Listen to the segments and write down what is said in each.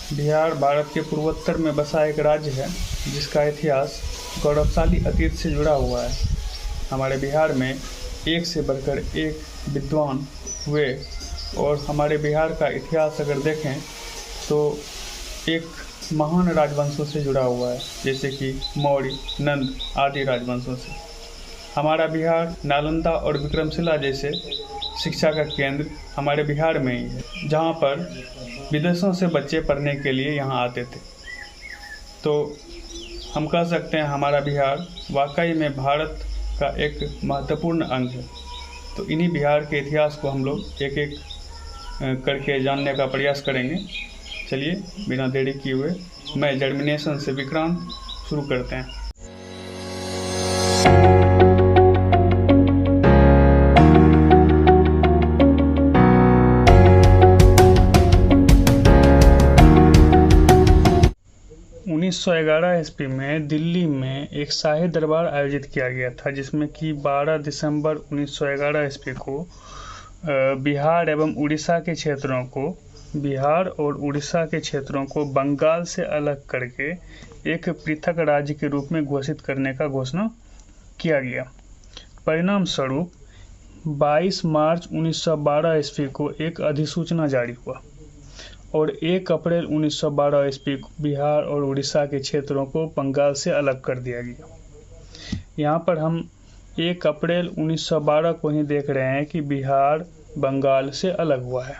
बिहार भारत के पूर्वोत्तर में बसा एक राज्य है जिसका इतिहास गौरवशाली अतीत से जुड़ा हुआ है। हमारे बिहार में एक से बढ़कर एक विद्वान हुए और हमारे बिहार का इतिहास अगर देखें तो एक महान राजवंशों से जुड़ा हुआ है, जैसे कि मौर्य, नंद आदि राजवंशों से। हमारा बिहार नालंदा और विक्रमशिला जैसे शिक्षा का केंद्र हमारे बिहार में ही है, जहाँ पर विदेशों से बच्चे पढ़ने के लिए यहाँ आते थे। तो हम कह सकते हैं हमारा बिहार वाकई में भारत का एक महत्वपूर्ण अंग है। तो इन्हीं बिहार के इतिहास को हम लोग एक एक करके जानने का प्रयास करेंगे। चलिए बिना देरी किए हुए मैं जर्मिनेशन से विक्रांत शुरू करते हैं। 1911 ईस्वी में दिल्ली में एक शाही दरबार आयोजित किया गया था, जिसमें कि 12 दिसंबर 1911 ईस्वी को बिहार और उड़ीसा के क्षेत्रों को बंगाल से अलग करके एक पृथक राज्य के रूप में घोषित करने का घोषणा किया गया। परिणाम स्वरूप 22 मार्च 1912 ईस्वी को एक अधिसूचना जारी हुआ और 1 अप्रैल 1912 ईस्वी को बिहार और उड़ीसा के क्षेत्रों को बंगाल से अलग कर दिया गया। यहाँ पर हम 1 अप्रैल 1912 को ही देख रहे हैं कि बिहार बंगाल से अलग हुआ है,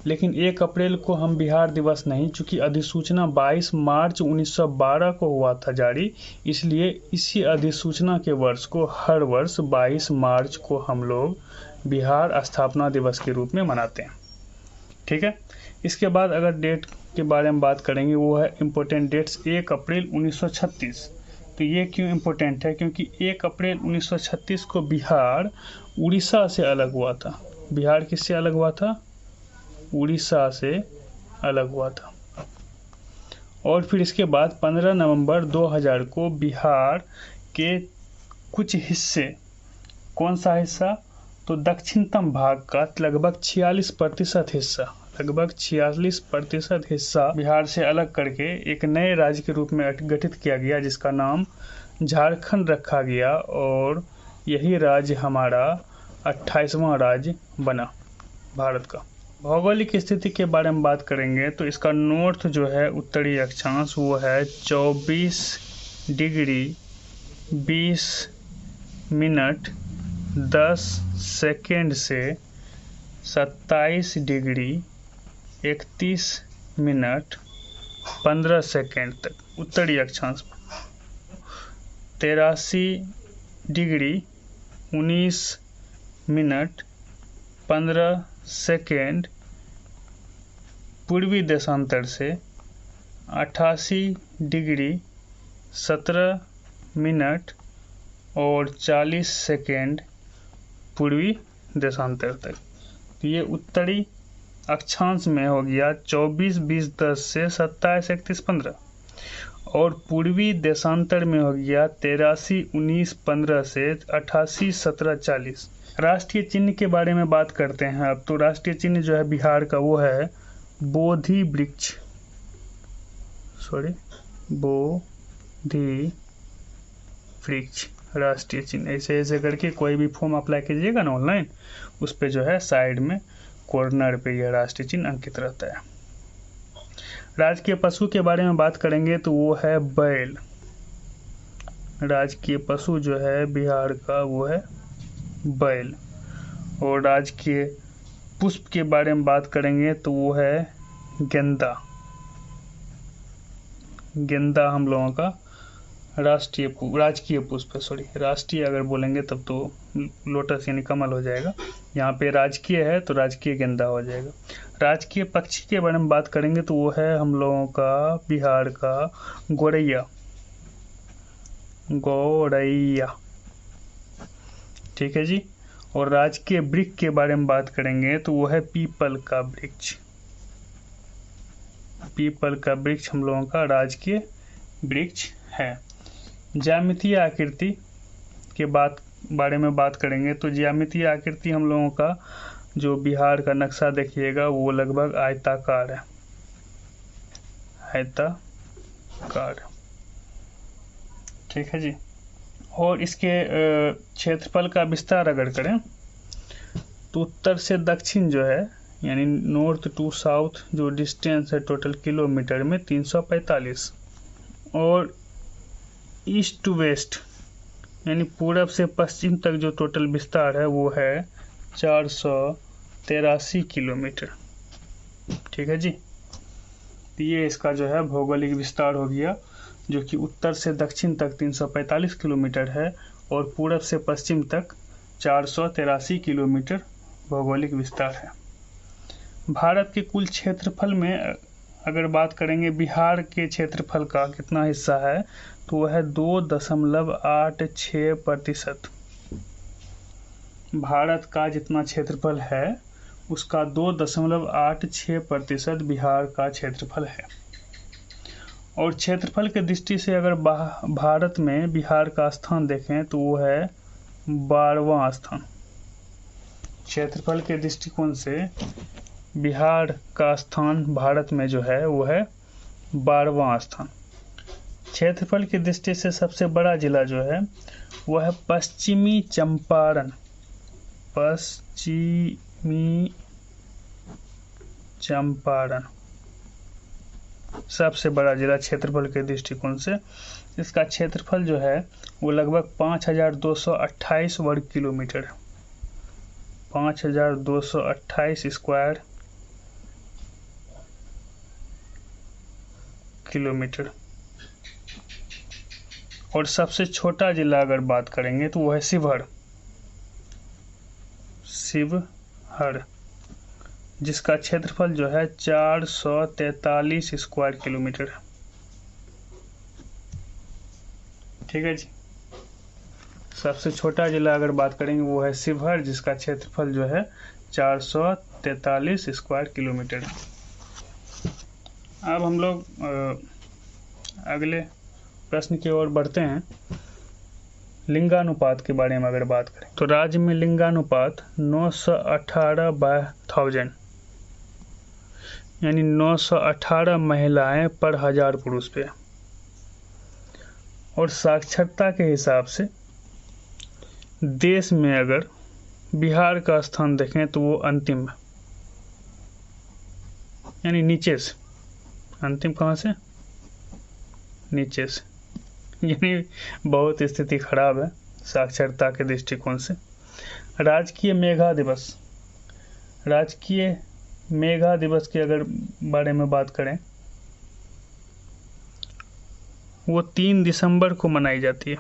लेकिन 1 अप्रैल को हम बिहार दिवस नहीं, चूँकि अधिसूचना 22 मार्च 1912 को हुआ था जारी, इसलिए इसी अधिसूचना के वर्ष को हर वर्ष 22 मार्च को हम लोग बिहार स्थापना दिवस के रूप में मनाते हैं। ठीक है। इसके बाद अगर डेट के बारे में बात करेंगे, वो है इम्पोर्टेंट डेट्स 1 अप्रैल 1936। तो ये क्यों इम्पोर्टेंट है? क्योंकि 1 अप्रैल 1936 को बिहार उड़ीसा से अलग हुआ था। बिहार किससे अलग हुआ था? उड़ीसा से अलग हुआ था। और फिर इसके बाद 15 नवंबर 2000 को बिहार के कुछ हिस्से, कौन सा हिस्सा? तो दक्षिणतम भाग का लगभग 46% हिस्सा बिहार से अलग करके एक नए राज्य के रूप में गठित किया गया, जिसका नाम झारखंड रखा गया और यही राज्य हमारा 28वां राज्य बना भारत का। भौगोलिक स्थिति के बारे में बात करेंगे तो इसका नॉर्थ जो है उत्तरी अक्षांश वो है 24 डिग्री 20 मिनट 10 सेकेंड से 27 डिग्री 31 मिनट 15 सेकेंड तक उत्तरी अक्षांश में। 83 डिग्री 19 मिनट 15 सेकेंड पूर्वी देशांतर से 88 डिग्री 17 मिनट और 40 सेकेंड पूर्वी देशांतर तक। तो ये उत्तरी अक्षांश में हो गया 24 20 10 से 27 31 15 और पूर्वी देशांतर में हो गया 83 19 15 से 88 17 40। राष्ट्रीय चिन्ह के बारे में बात करते हैं अब। तो राष्ट्रीय चिन्ह जो है बिहार का वो है बोधि वृक्ष राष्ट्रीय चिन्ह। ऐसे करके कोई भी फॉर्म अप्लाई कीजिएगा ना ऑनलाइन, उस पे जो है साइड में कॉर्नर पे यह राष्ट्रीय चिन्ह अंकित रहता है। राजकीय पशु के बारे में बात करेंगे तो वो है बैल। राजकीय पशु जो है बिहार का वो है बैल। और राजकीय पुष्प के बारे में बात करेंगे तो वो है गेंदा। गेंदा हम लोगों का राजकीय पुष्प है। राष्ट्रीय अगर बोलेंगे तब तो लोटस यानी कमल हो जाएगा। यहाँ पे राजकीय है तो राजकीय गेंदा हो जाएगा। राजकीय पक्षी के बारे में बात करेंगे तो वो है हम लोगों का बिहार का गौरैया। ठीक है जी। और राजकीय वृक्ष के बारे में बात करेंगे तो वो है पीपल का वृक्ष। पीपल का वृक्ष हम लोगों का राजकीय वृक्ष है। ज्यामितीय आकृति के बारे में बात करेंगे तो ज्यामितीय आकृति हम लोगों का जो बिहार का नक्शा देखिएगा वो लगभग आयताकार है। आयताकार। ठीक है जी। और इसके क्षेत्रफल का विस्तार अगर करें तो उत्तर से दक्षिण जो है यानी नॉर्थ टू साउथ जो डिस्टेंस है टोटल किलोमीटर में 345, और ईस्ट टू वेस्ट यानी पूरब से पश्चिम तक जो टोटल विस्तार है वो है 483 किलोमीटर। ठीक है जी। तो ये इसका जो है भौगोलिक विस्तार हो गया, जो कि उत्तर से दक्षिण तक 345 किलोमीटर है और पूरब से पश्चिम तक 483 किलोमीटर भौगोलिक विस्तार है। भारत के कुल क्षेत्रफल में अगर बात करेंगे बिहार के क्षेत्रफल का कितना हिस्सा है तो वह है 2.86%। भारत का जितना क्षेत्रफल है उसका 2.86% बिहार का क्षेत्रफल है। और क्षेत्रफल के दृष्टि से अगर भारत में बिहार का स्थान देखें तो वो है 12वां स्थान। क्षेत्रफल के दृष्टिकोण से बिहार का स्थान भारत में जो है वो है 12वां स्थान। क्षेत्रफल की दृष्टि से सबसे बड़ा जिला जो है वह है पश्चिमी चंपारण। पश्चिमी चंपारण सबसे बड़ा जिला क्षेत्रफल के दृष्टिकोण से। इसका क्षेत्रफल जो है वो लगभग 5228 वर्ग किलोमीटर है। 5228 स्क्वायर किलोमीटर। और सबसे छोटा जिला अगर बात करेंगे तो वो है शिवहर। शिवहर जिसका क्षेत्रफल जो है 443 स्क्वायर किलोमीटर है। ठीक है जी। सबसे छोटा जिला अगर बात करेंगे वो है शिवहर जिसका क्षेत्रफल जो है 443 स्क्वायर किलोमीटर है। अब हम लोग अगले प्रश्न की ओर बढ़ते हैं। लिंगानुपात के बारे में अगर बात करें तो राज्य में लिंगानुपात 918/1000 यानी 918 महिलाएं पर 1000 पुरुष पे। और साक्षरता के हिसाब से देश में अगर बिहार का स्थान देखें तो वो अंतिम है, यानी नीचे से। अंतिम कहाँ से? नीचे से, यानी बहुत स्थिति खराब है साक्षरता के दृष्टिकोण से। राजकीय मेघा दिवस, राजकीय मेघा दिवस के अगर बारे में बात करें वो 3 दिसंबर को मनाई जाती है।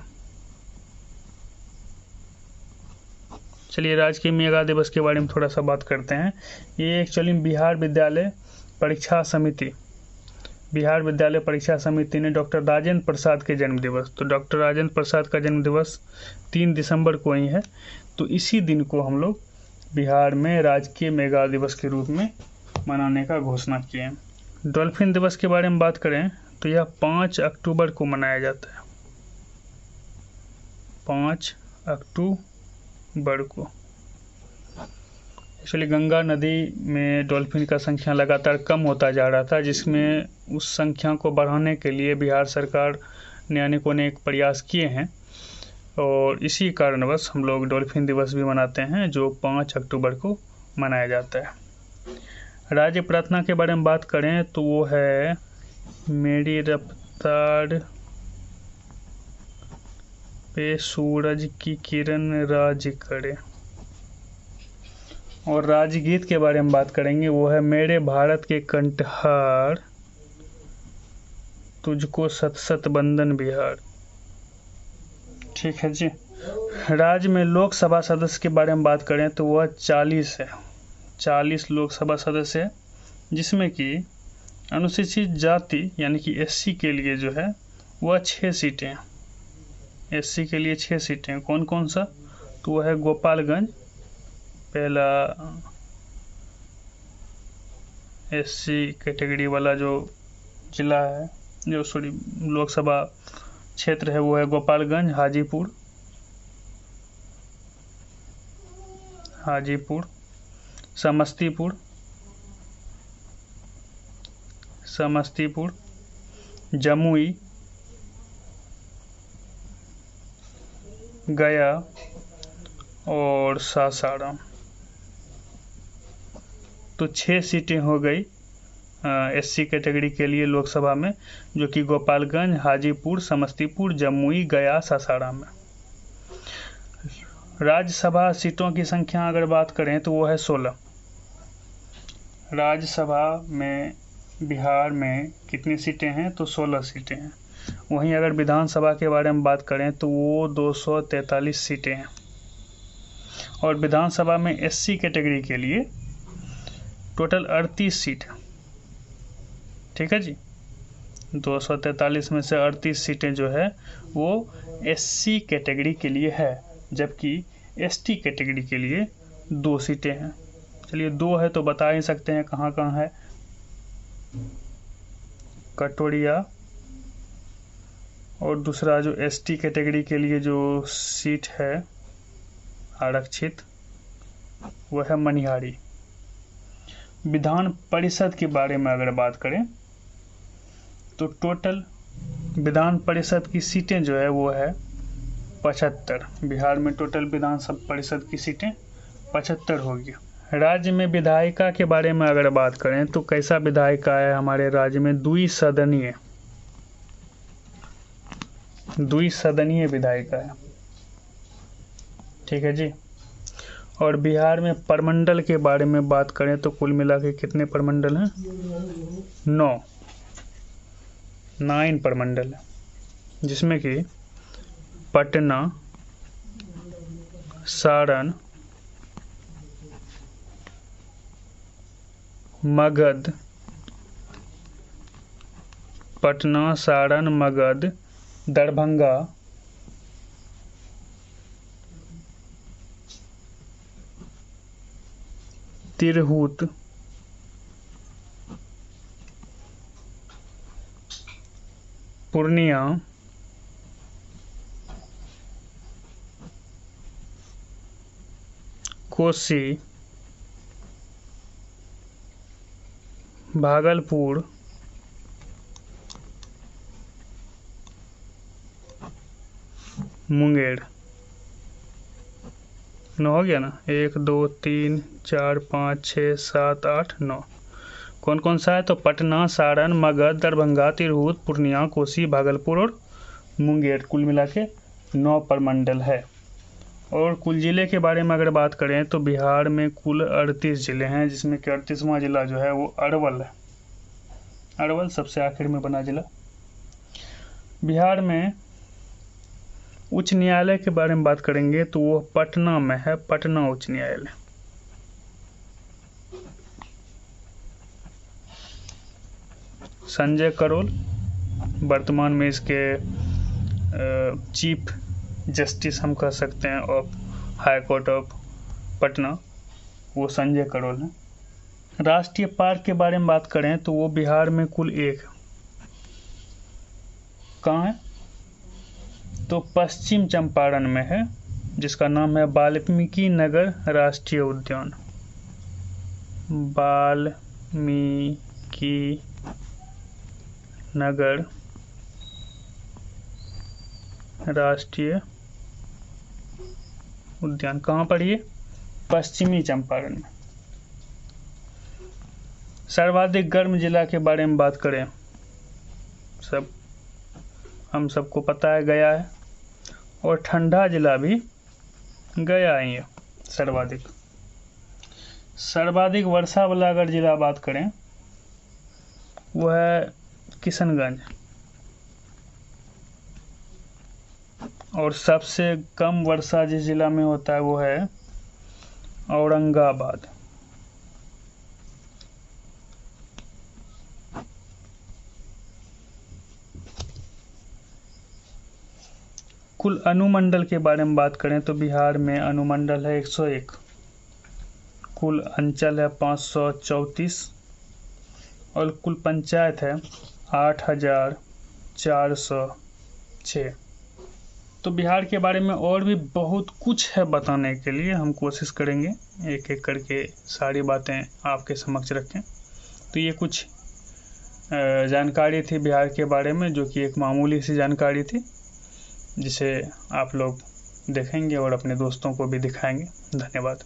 चलिए राजकीय मेघा दिवस के बारे में थोड़ा सा बात करते हैं। ये एक्चुअली बिहार विद्यालय परीक्षा समिति, बिहार विद्यालय परीक्षा समिति ने डॉक्टर राजेंद्र प्रसाद के जन्म दिवस, तो डॉक्टर राजेंद्र प्रसाद का जन्म दिवस 3 दिसंबर को ही है, तो इसी दिन को हम लोग बिहार में राजकीय मेघा दिवस के रूप में मनाने का घोषणा किए हैं। डॉल्फिन दिवस के बारे में बात करें तो यह 5 अक्टूबर को मनाया जाता है। 5 अक्टूबर को। एक्चुअली गंगा नदी में डॉल्फिन का संख्या लगातार कम होता जा रहा था, जिसमें उस संख्या को बढ़ाने के लिए बिहार सरकार ने अनेक प्रयास किए हैं और इसी कारणवश हम लोग डॉल्फिन दिवस भी मनाते हैं जो 5 अक्टूबर को मनाया जाता है। राज्य प्रार्थना के बारे में बात करें तो वो है मेरी रफ्तार पे सूरज की किरण राज करे। और राजगीत के बारे में बात करेंगे वो है मेरे भारत के कंठहार तुझको सत सत बंदन बिहार। ठीक है जी। राज्य में लोकसभा सदस्य के बारे में बात करें तो वह 40 है। 40 लोकसभा सदस्य है, जिसमें कि अनुसूचित जाति यानी कि एससी के लिए जो है वह 6 सीटें हैं। एससी के लिए 6 सीटें। कौन कौन सा? तो वह है गोपालगंज, पहला एससी कैटेगरी वाला जो जिला है, जो लोकसभा क्षेत्र है वो है गोपालगंज, हाजीपुर, समस्तीपुर, जमुई, गया और सासाराम। तो 6 सीटें हो गई एससी कैटेगरी के लिए लोकसभा में, जो कि गोपालगंज, हाजीपुर, समस्तीपुर, जमुई, गया, सासाराम में। राज्यसभा सीटों की संख्या अगर बात करें तो वो है 16। राज्यसभा में बिहार में कितनी सीटें हैं? तो 16 सीटें हैं। वहीं अगर विधानसभा के बारे में बात करें तो वो 243 सीटें हैं। और विधानसभा में एससी कैटेगरी के लिए टोटल 38 सीट है। ठीक है जी, 243 में से 38 सीटें जो है वो एससी कैटेगरी के लिए है, जबकि एसटी कैटेगरी के लिए 2 सीटें हैं। चलिए 2 है तो बता ही सकते हैं कहाँ कहाँ है। कटोरिया, और दूसरा जो एसटी कैटेगरी के लिए जो सीट है आरक्षित वो है मनिहारी। विधान परिषद के बारे में अगर बात करें तो टोटल विधान परिषद की सीटें जो है वो है 75। बिहार में टोटल विधान परिषद की सीटें 75 होगी। राज्य में विधायिका के बारे में अगर बात करें तो कैसा विधायिका है हमारे राज्य में? द्विसदनीय विधायिका है। ठीक है जी। और बिहार में प्रमंडल के बारे में बात करें तो कुल मिला के कितने प्रमंडल हैं? 9 प्रमंडल है, जिसमें कि पटना, सारण, मगध, पटना, सारण, मगध, दरभंगा, तिरहुत, पूर्णिया, कोसी, भागलपुर, मुंगेर। 9 हो गया ना? 1 2 3 4 5 6 7 8 9। कौन कौन सा है? तो पटना, सारण, मगध, दरभंगा, तिरहुत, पूर्णिया, कोसी, भागलपुर और मुंगेर। कुल मिला के 9 प्रमंडल है। और कुल जिले के बारे में अगर बात करें तो बिहार में कुल 38 जिले हैं, जिसमें कि 38वां जिला जो है वो अरवल है। अरवल सबसे आखिर में बना जिला। बिहार में उच्च न्यायालय के बारे में बात करेंगे तो वो पटना में है, पटना उच्च न्यायालय। संजय करोल वर्तमान में इसके चीफ जस्टिस हम कह सकते हैं of high court of Patna, वो संजय करोल हैं। राष्ट्रीय पार्क के बारे में बात करें तो वो बिहार में कुल 1 कहाँ है? तो पश्चिम चंपारण में है, जिसका नाम है वाल्मीकि नगर राष्ट्रीय उद्यान। वाल्मीकि नगर राष्ट्रीय उद्यान कहाँ पर? ये पश्चिमी चंपारण में। सर्वाधिक गर्म जिला के बारे में बात करें, हम सबको पता है गया है, और ठंडा जिला भी गया ही है सर्वाधिक वर्षा वाला अगर जिला बात करें वो है किशनगंज, और सबसे कम वर्षा जिस जिला में होता है वो है औरंगाबाद। कुल अनुमंडल के बारे में बात करें तो बिहार में अनुमंडल है 101, कुल अंचल है 534 और कुल पंचायत है 8406। तो बिहार के बारे में और भी बहुत कुछ है बताने के लिए, हम कोशिश करेंगे एक एक करके सारी बातें आपके समक्ष रखें। तो ये कुछ जानकारी थी बिहार के बारे में, जो कि एक मामूली सी जानकारी थी, जिसे आप लोग देखेंगे और अपने दोस्तों को भी दिखाएंगे। धन्यवाद।